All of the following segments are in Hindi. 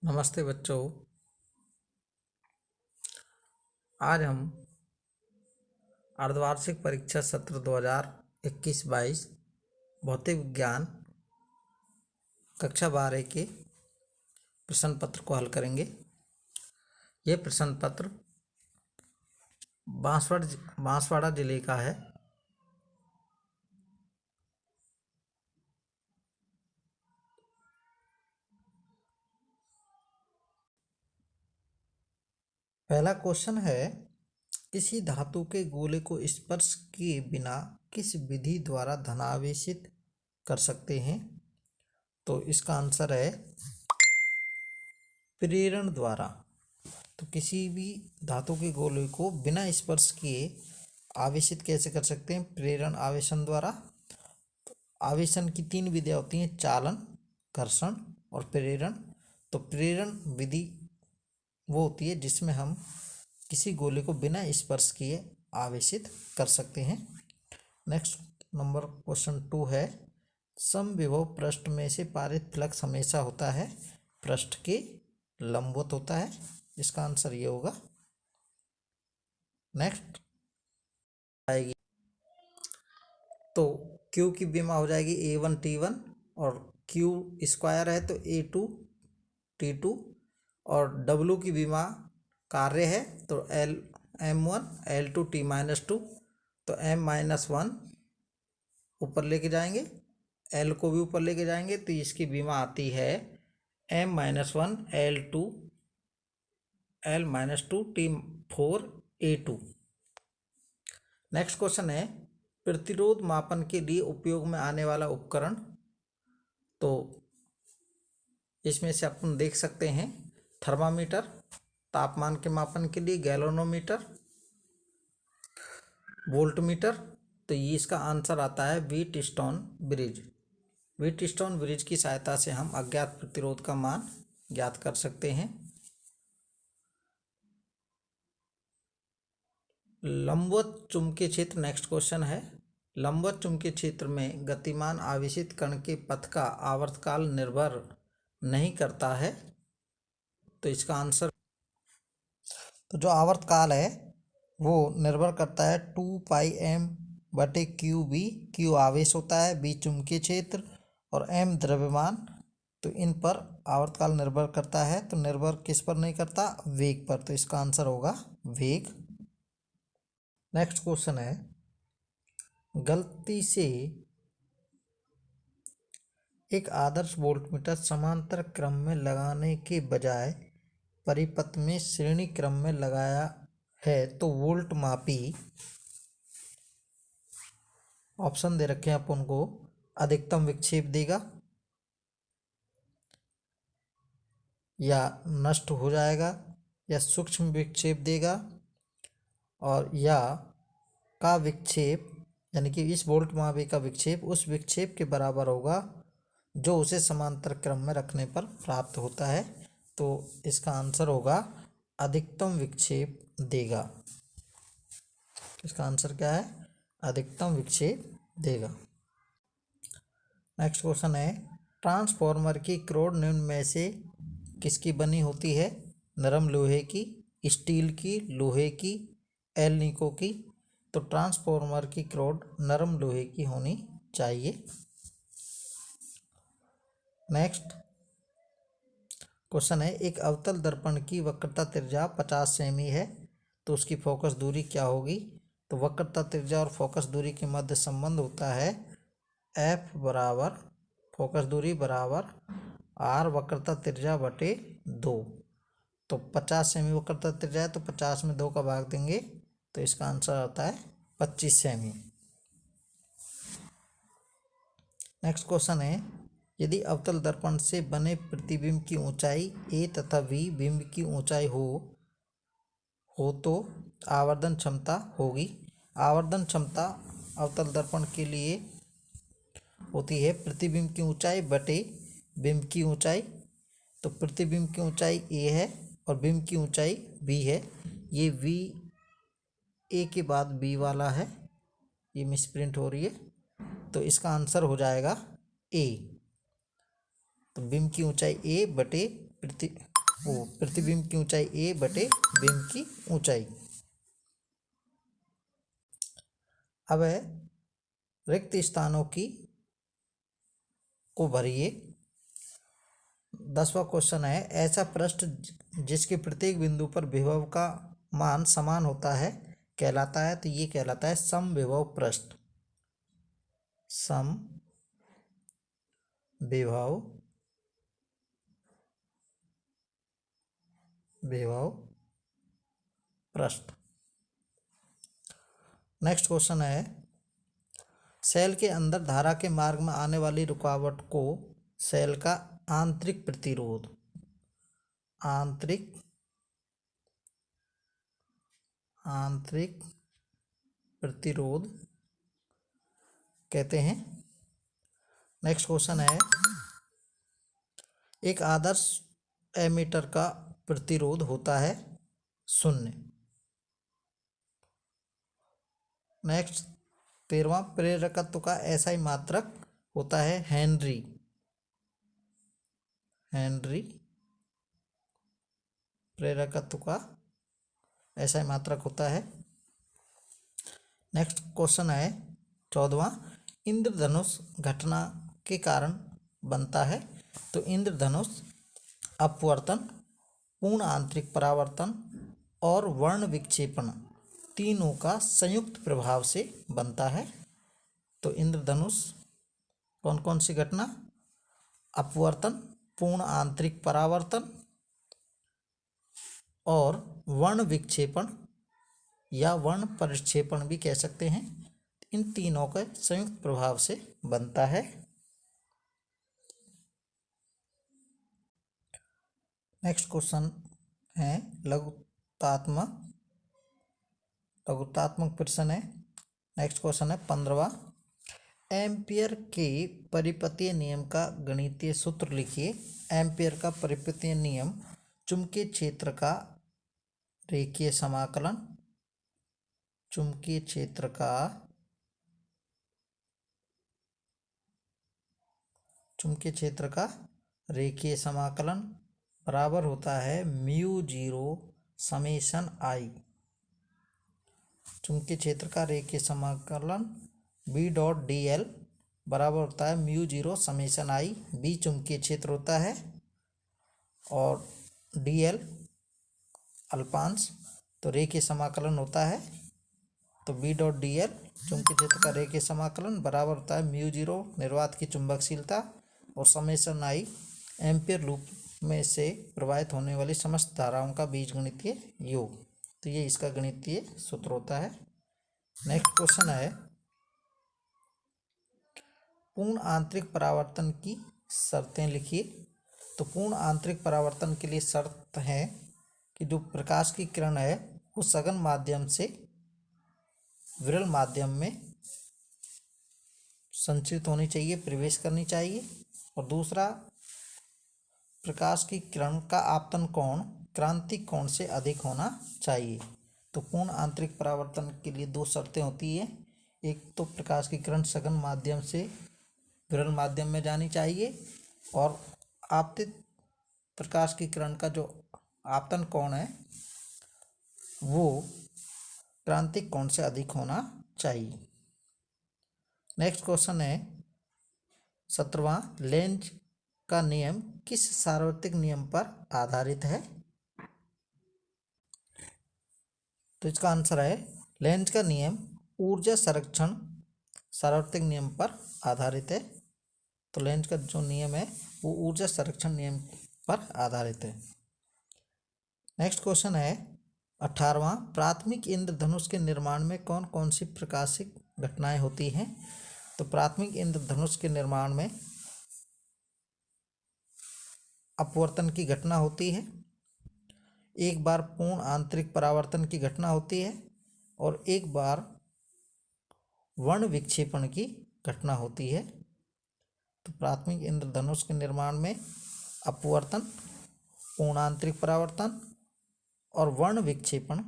नमस्ते बच्चों। आज हम अर्धवार्षिक परीक्षा सत्र 2021-22 भौतिक विज्ञान कक्षा 12 के प्रश्न पत्र को हल करेंगे। ये प्रश्न पत्र बांसवाड़ा जिले का है। पहला क्वेश्चन है, किसी धातु के गोले को स्पर्श किए बिना किस विधि द्वारा धनावेशित कर सकते हैं? तो इसका आंसर है प्रेरण द्वारा। तो किसी भी धातु के गोले को बिना स्पर्श किए आवेशित कैसे कर सकते हैं? प्रेरण आवेशन द्वारा। आवेशन की 3 विधियां होती हैं, चालन, घर्षण और प्रेरण। तो प्रेरण विधि वो होती है जिसमें हम किसी गोले को बिना स्पर्श किए आवेशित कर सकते हैं। नेक्स्ट नंबर क्वेश्चन 2 है, समविभव पृष्ठ में से पारित फ्लक्स हमेशा होता है पृष्ठ के लंबवत होता है। इसका आंसर ये होगा। नेक्स्ट आएगी तो Q की विमा हो जाएगी A1 T1 और Q स्क्वायर है तो A2 T2 और W की विमा कार्य है तो M1 L2 T-2 तो M-1 ऊपर लेके जाएंगे, L को भी ऊपर लेके जाएंगे तो इसकी विमा आती है M-1 L2 T4 A2। Next question है, प्रतिरोध मापन के लिए उपयोग में आने वाला उपकरण। तो इसमें से अपन देख सकते हैं थर्मामीटर, तापमान के मापन के लिए गैल्वेनोमीटर, वोल्टमीटर। तो ये इसका आंसर आता है व्हीटस्टोन ब्रिज। व्हीटस्टोन ब्रिज की सहायता से हम अज्ञात प्रतिरोध का मान ज्ञात कर सकते हैं। लंबवत चुंबकीय क्षेत्र। नेक्स्ट क्वेश्चन है, लंबवत चुंबकीय क्षेत्र में गतिमान आवेशित कण के पथ का आवर्तकाल निर्भर नहीं करता है। तो इसका आंसर, तो जो आवर्तकाल है वो निर्भर करता है 2πm/qb। q आवेश होता है, b चुंबकीय क्षेत्र और m द्रव्यमान। तो इन पर आवर्तकाल निर्भर करता है। तो निर्भर किस पर नहीं करता? वेग पर। तो इसका आंसर होगा वेग। नेक्स्ट क्वेश्चन है, गलती से एक आदर्श वोल्टमीटर समांतर क्रम में लगाने के बजाय परिपथ में श्रेणी क्रम में लगाया है तो वोल्ट मापी, ऑप्शन दे रखे हैं अपन को, अधिकतम विक्षेप देगा या नष्ट हो जाएगा या सूक्ष्म विक्षेप देगा और या का विक्षेप यानी कि इस वोल्ट मापी का विक्षेप उस विक्षेप के बराबर होगा जो उसे समांतर क्रम में रखने पर प्राप्त होता है। तो इसका आंसर होगा अधिकतम विक्षेप देगा। इसका आंसर क्या है? अधिकतम विक्षेप देगा। नेक्स्ट क्वेश्चन है, ट्रांसफॉर्मर की क्रोड निम्न में से किसकी बनी होती है? नरम लोहे की, स्टील की, लोहे की, एल्निको की। तो ट्रांसफॉर्मर की क्रोड नरम लोहे की होनी चाहिए। नेक्स्ट क्वेश्चन है, एक अवतल दर्पण की वक्रता त्रिज्या 50 सेमी है तो उसकी फोकस दूरी क्या होगी? तो वक्रता त्रिज्या और फोकस दूरी के मध्य संबंध होता है F बराबर फोकस दूरी बराबर R वक्रता त्रिज्या बटे 2। तो 50 सेमी वक्रता त्रिज्या है तो 50 में 2 का भाग देंगे तो इसका आंसर आता है 25 सेमी। नेक्स्ट क्वेश्चन है, यदि अवतल दर्पण से बने प्रतिबिंब की ऊंचाई a तथा v बिंब की ऊंचाई हो तो आवर्धन क्षमता होगी। आवर्धन क्षमता अवतल दर्पण के लिए होती है प्रतिबिंब की ऊंचाई बटे बिंब की ऊंचाई। तो प्रतिबिंब की ऊंचाई a है और बिंब की ऊंचाई b है। ये v a के बाद b वाला है, ये मिसप्रिंट हो रही है। तो इसका आंसर हो जाएगा a। तो बिंब की ऊंचाई a बटे वो प्रतिबिंब की ऊंचाई ए बटे बिंब की ऊंचाई। अब है रिक्त स्थानों को भरिए। 10वां क्वेश्चन है, ऐसा पृष्ठ जिसके प्रत्येक बिंदु पर विभव का मान समान होता है कहलाता है। तो ये कहलाता है समविभव पृष्ठ। समविभव पृष्ठ। नेक्स्ट क्वेश्चन है, सेल के अंदर धारा के मार्ग में आने वाली रुकावट को सेल का आंतरिक प्रतिरोध कहते हैं। नेक्स्ट क्वेश्चन है, एक आदर्श एमीटर का प्रतिरोध होता है 0। नेक्स्ट 13वां, प्रेरकत्व का SI मात्रक होता है हेनरी। प्रेरकत्व का SI मात्रक होता है। नेक्स्ट क्वेश्चन है 14वां, इंद्रधनुष घटना के कारण बनता है। तो इंद्रधनुष अपवर्तन, पूर्ण आंतरिक परावर्तन और वर्ण विक्षेपण तीनों का संयुक्त प्रभाव से बनता है। तो इंद्रधनुष कौन कौन सी घटना? अपवर्तन, पूर्ण आंतरिक परावर्तन और वर्ण विक्षेपण या वर्ण परिक्षेपण भी कह सकते हैं। इन तीनों के संयुक्त प्रभाव से बनता है। नेक्स्ट क्वेश्चन है लघुतात्मक प्रश्न है। नेक्स्ट क्वेश्चन है 15वां, एम्पियर के परिपतीय नियम का गणितीय सूत्र लिखिए। एम्पियर का परिपतीय नियम चुंबकीय क्षेत्र का रेखीय समाकलन, चुंबकीय क्षेत्र का रेखीय समाकलन बराबर होता है μ0 समेशन I। चुंबकीय क्षेत्र का रेखीय समाकलन B.dl बराबर होता है μ0 समेशन I। B चुंबकीय क्षेत्र होता है और dl अल्पांश, तो रेखीय समाकलन होता है। तो B.dl चुंबकीय क्षेत्र का रेखीय समाकलन बराबर होता है μ0 निर्वात की चुंबकशीलता और समेशन I एम्पियर लूप में से प्रवाहित होने वाली समस्त धाराओं का बीजगणितीय योग। तो ये इसका गणितीय सूत्र होता है। नेक्स्ट क्वेश्चन है, पूर्ण आंतरिक परावर्तन की शर्तें लिखिए। तो पूर्ण आंतरिक परावर्तन के लिए शर्त है कि जो प्रकाश की किरण है वो सघन माध्यम से विरल माध्यम में संचरित होनी चाहिए, प्रवेश करनी चाहिए। और दूसरा, प्रकाश की किरण का आपतन कोण क्रांतिक कोण से अधिक होना चाहिए। तो पूर्ण आंतरिक परावर्तन के लिए दो शर्तें होती है। एक तो प्रकाश की किरण सघन माध्यम से विरल माध्यम में जानी चाहिए और आपतित प्रकाश की किरण का जो आपतन कोण है वो क्रांतिक कोण से अधिक होना चाहिए। नेक्स्ट क्वेश्चन है 17वां, लेंज का नियम किस सार्वत्रिक नियम पर आधारित है? तो इसका आंसर है लेंज का नियम ऊर्जा संरक्षण सार्वत्रिक नियम पर आधारित है। तो लेंज का जो नियम है वो ऊर्जा संरक्षण नियम पर आधारित है। नेक्स्ट क्वेश्चन है 18वां, प्राथमिक इंद्रधनुष के निर्माण में कौन कौन सी प्रकाशिक घटनाएं होती हैं? तो प्राथमिक इंद्रधनुष के निर्माण में अपवर्तन की घटना होती है, एक बार पूर्ण आंतरिक परावर्तन की घटना होती है और एक बार वर्ण विक्षेपण की घटना होती है। तो प्राथमिक इंद्रधनुष के निर्माण में अपवर्तन, पूर्ण आंतरिक परावर्तन और वर्ण विक्षेपण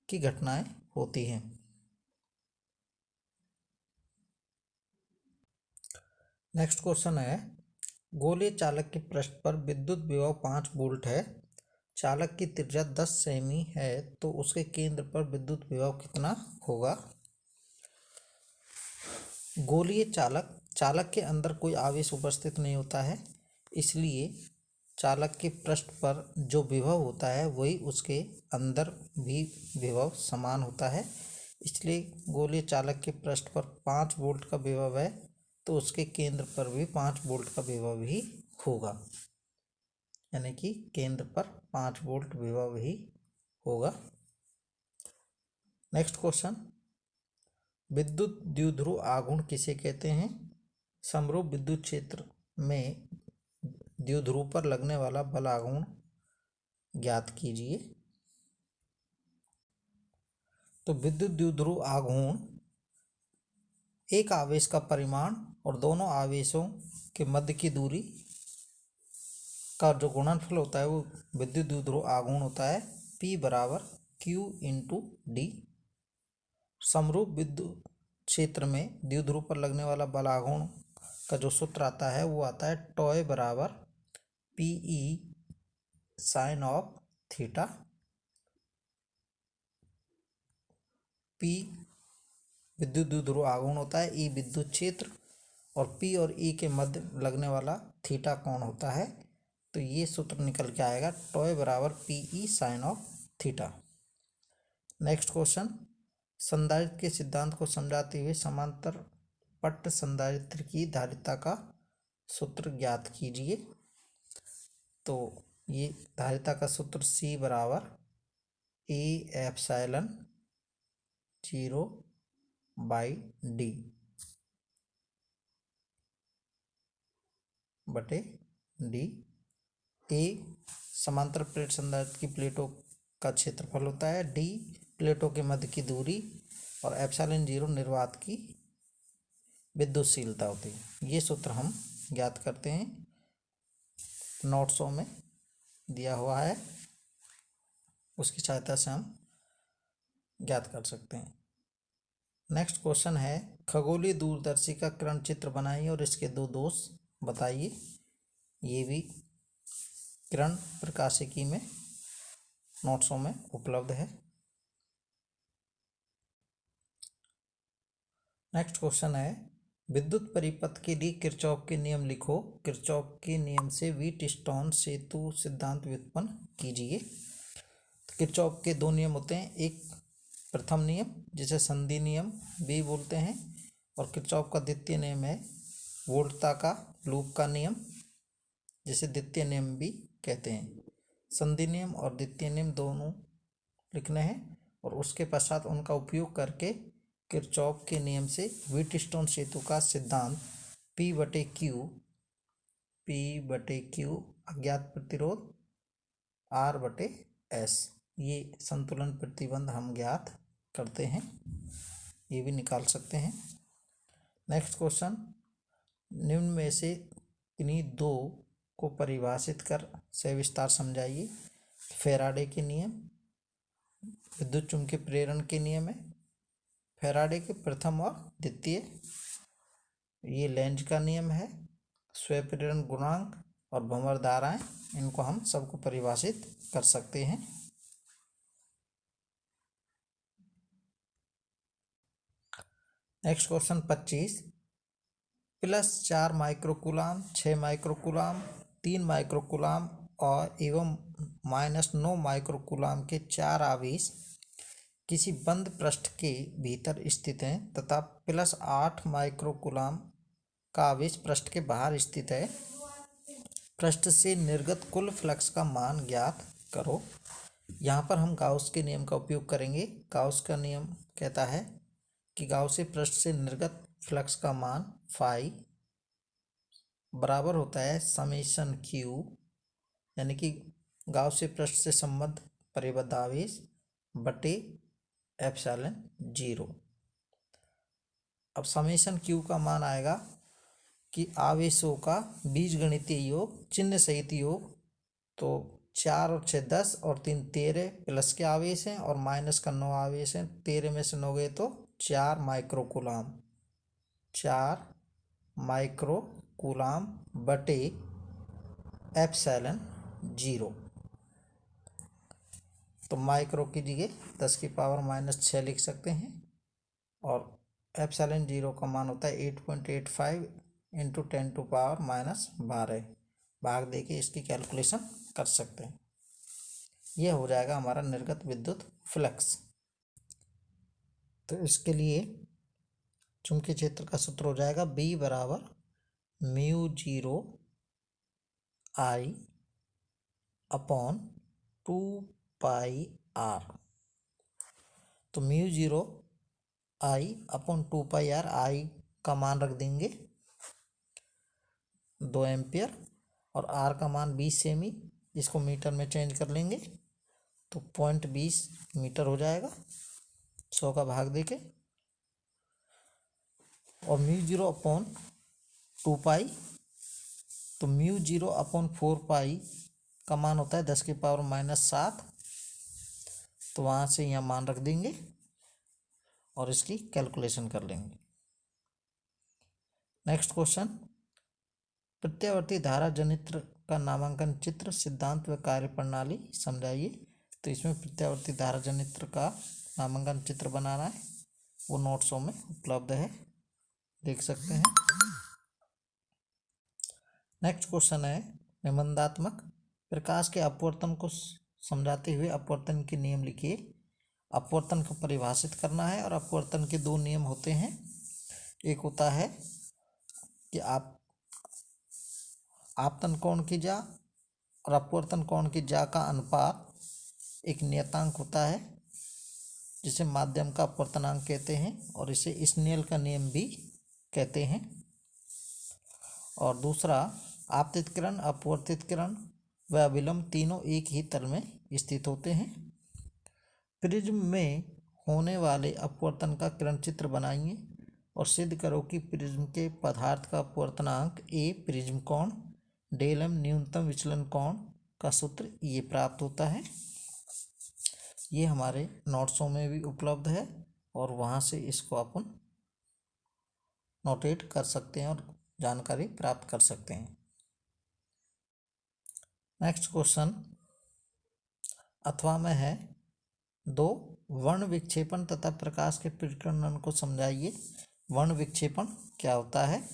की घटनाएं होती हैं। नेक्स्ट क्वेश्चन है, गोलीय चालक के पृष्ठ पर विद्युत विभव 5 वोल्ट है। चालक की त्रिज्या 10 सेमी है तो उसके केंद्र पर विद्युत विभव कितना होगा। गोलीय चालक के अंदर कोई आवेश उपस्थित नहीं होता है, इसलिए चालक के पृष्ठ पर जो विभव होता है वही उसके अंदर भी विभव समान होता है। इसलिए गोलीय चालक के पृष्ठ पर 5 वोल्ट का विभव है तो उसके केंद्र पर भी 5 वोल्ट का विभव ही होगा, यानी कि केंद्र पर 5 वोल्ट विभव ही होगा। नेक्स्ट क्वेश्चन, विद्युत द्विध्रुव आघूर्ण किसे कहते हैं। समरूप विद्युत क्षेत्र में द्विध्रुव पर लगने वाला बल आघूर्ण ज्ञात कीजिए। तो विद्युत द्विध्रुव आघूर्ण एक आवेश का परिमाण और दोनों आवेशों के मध्य की दूरी का जो गुणनफल होता है वो विद्युत द्विध्रुव आघूर्ण होता है। P बराबर Q इंटू डी। समरूप विद्युत क्षेत्र में द्विध्रुव पर लगने वाला बल आघूर्ण का जो सूत्र आता है वो आता है टॉय बराबर PE sine of theta. P विद्युत द्विध्रुव आघूर्ण होता है, E विद्युत क्षेत्र और P और E के मध्य लगने वाला थीटा कोण होता है। तो ये सूत्र निकल के आएगा टॉय बराबर PE sine of theta. Next question, संधारित्र के सिद्धांत को समझाते हुए समांतर पट्ट संधारित्र की धारिता का सूत्र ज्ञात कीजिए। तो ये धारिता का सूत्र C बराबर A एप्सिलॉन 0 बाई डी बटे डी। ए समांतर प्लेट संधारित्र की प्लेटों का क्षेत्रफल होता है, डी प्लेटों के मध्य की दूरी और एप्सिलॉन 0 निर्वात की विद्युतशीलता होती है। ये सूत्र हम ज्ञात करते हैं, नोट्सों में दिया हुआ है, उसकी सहायता से हम ज्ञात कर सकते हैं। नेक्स्ट क्वेश्चन है, खगोलीय दूरदर्शी का किरण चित्र बनाइए और इसके 2 दोष बताइए। ये भी किरण प्रकाशिकी में नोट्सों में उपलब्ध है। नेक्स्ट क्वेश्चन है, विद्युत परिपथ के लिए किरचॉफ के नियम लिखो। किरचॉफ के नियम से व्हीटस्टोन सेतु सिद्धांत व्युत्पन्न कीजिए। तो किरचॉफ के 2 नियम होते हैं, एक प्रथम नियम जिसे संधि नियम भी बोलते हैं और किरचॉफ का द्वितीय नियम है वोल्टता का लूप का नियम जिसे द्वितीय नियम भी कहते हैं। संधि नियम और द्वितीय नियम दोनों लिखने हैं और उसके पश्चात उनका उपयोग करके किरचॉफ के नियम से व्हीटस्टोन सेतु का सिद्धांत P बटे Q अज्ञात प्रतिरोध R बटे S, ये संतुलन प्रतिबंध हम ज्ञात करते हैं, ये भी निकाल सकते हैं। नेक्स्ट क्वेश्चन, निम्न में से इन्हीं 2 को परिभाषित कर सविस्तार समझाइए। फैराडे के नियम विद्युत चुम्बकीय प्रेरण के नियम है, फैराडे के प्रथम और द्वितीय, ये लेंज का नियम है, स्वप्रेरण गुणांक और भंवर धाराएं, इनको हम सबको परिभाषित कर सकते हैं। नेक्स्ट क्वेश्चन 25, +4 माइक्रोकूलाम, 6 माइक्रोकूलाम, 3 माइक्रोकूलाम और एवं -9 माइक्रोकूलाम के 4 आवेश किसी बंद पृष्ठ के भीतर स्थित हैं तथा +8 माइक्रोकूलाम का आवेश पृष्ठ के बाहर स्थित है। पृष्ठ से निर्गत कुल फ्लक्स का मान ज्ञात करो। यहाँ पर हम गाउस के नियम का उपयोग करेंगे। गाउस का नियम कहता है कि गाउस से पृष्ठ से निर्गत फ्लक्स का मान फाई बराबर होता है समेशन क्यू, यानी कि गाउस से पृष्ठ से संबद्ध परिबद्ध आवेश बटे एप्सिलॉन 0। अब समेशन क्यू का मान आएगा कि आवेशों का बीजगणितीय योग चिन्ह सहित योग, तो 4 और 6 10 और 3 13 प्लस के आवेश हैं और माइनस का 9 आवेश हैं, 13 में से 9 गए तो 4 माइक्रोकूलाम, 4 माइक्रोकूलाम बटे एप्सिलॉन 0। तो माइक्रो की जगह 10⁻⁻6 लिख सकते हैं। और एप्सिलॉन 0 का मान होता है 8.85 इंटू 10⁻⁻12 भाग दे के इसकी कैलकुलेशन कर सकते हैं। यह हो जाएगा हमारा निर्गत विद्युत फ्लक्स। तो इसके लिए चुंबकीय क्षेत्र का सूत्र हो जाएगा B बराबर μ0I अपॉन 2πr। तो μ0I अपॉन 2πr, I का मान रख देंगे 2 एम्पियर और R का मान 20 सेमी, इसको मीटर में चेंज कर लेंगे तो 0.20 मीटर हो जाएगा 100 का भाग देके। और μ0 अपॉन 2π, तो μ0 अपॉन 4π का मान होता है 10⁻⁻7, तो वहाँ से यहाँ मान रख देंगे और इसकी कैलकुलेशन कर लेंगे। नेक्स्ट क्वेश्चन, प्रत्यावर्ती धारा जनित्र का नामांकन चित्र, सिद्धांत व कार्य प्रणाली समझाइए। तो इसमें प्रत्यावर्ती धारा जनित्र का नामांकन चित्र बनाना है, वो नोट्सों में उपलब्ध है, देख सकते हैं। नेक्स्ट क्वेश्चन है निबंधात्मक, प्रकाश के अपवर्तन को समझाते हुए अपवर्तन के नियम लिखिए। अपवर्तन को परिभाषित करना है और अपवर्तन के 2 नियम होते हैं। एक होता है कि आपतन कोण की जा और अपवर्तन कोण की जा का अनुपात एक नियतांक होता है जिसे माध्यम का अपवर्तनांक कहते हैं और इसे स्नेल का नियम भी कहते हैं। और दूसरा, आपतित किरण, अपवर्तित किरण व अभिलंब तीनों एक ही तल में स्थित होते हैं। प्रिज्म में होने वाले अपवर्तन का किरण चित्र बनाइए और सिद्ध करो कि प्रिज्म के पदार्थ का अपवर्तनांक A प्रिज्म कोण डेल m न्यूनतम विचलन कोण का सूत्र ये प्राप्त होता है। ये हमारे नोट्सों में भी उपलब्ध है और वहाँ से इसको अपन नोटेट कर सकते हैं और जानकारी प्राप्त कर सकते हैं। नेक्स्ट क्वेश्चन अथवा में है 2 वर्ण विक्षेपण तथा प्रकाश के प्रकीर्णन को समझाइए। वर्ण विक्षेपण क्या होता है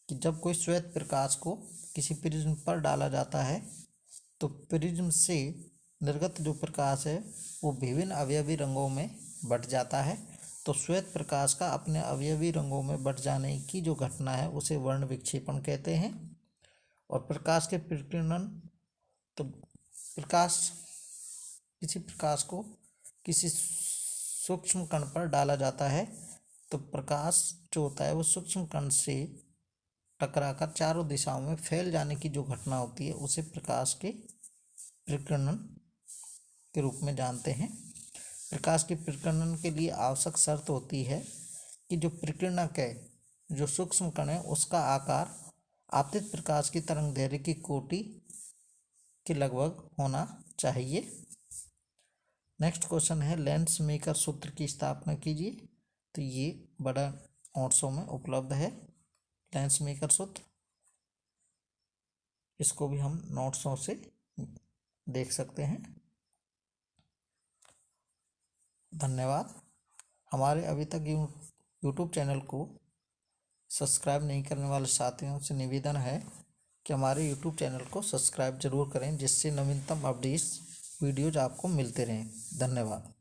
कि जब कोई श्वेत प्रकाश को किसी प्रिज्म पर डाला जाता है तो प्रिज्म से निर्गत जो प्रकाश है वो विभिन्न अवयवी रंगों में बट जाता है। तो श्वेत प्रकाश का अपने अवयवी रंगों में बट जाने की जो घटना है उसे वर्ण विक्षेपण कहते हैं। और प्रकाश के प्रकीर्णन, तो किसी प्रकाश को किसी सूक्ष्म कण पर डाला जाता है तो प्रकाश जो होता है वो सूक्ष्म कण से टकराकर चारों दिशाओं में फैल जाने की जो घटना होती है उसे प्रकाश के प्रकीर्णन के रूप में जानते हैं। प्रकाश के प्रकीर्णन के लिए आवश्यक शर्त होती है कि जो प्रकीर्णक है, जो सूक्ष्म कण है, उसका आकार आपतित प्रकाश की तरंग दैर्घ्य की कोटि के लगभग होना चाहिए। नेक्स्ट क्वेश्चन है लेंस मेकर सूत्र की स्थापना कीजिए। तो ये बड़ा नोट्सों में उपलब्ध है लेंस मेकर सूत्र, इसको भी हम नोट्सों से देख सकते हैं। धन्यवाद। हमारे अभी तक यूट्यूब चैनल को सब्सक्राइब नहीं करने वाले साथियों से निवेदन है कि हमारे यूट्यूब चैनल को सब्सक्राइब जरूर करें, जिससे नवीनतम अपडेट्स वीडियोज आपको मिलते रहें। धन्यवाद।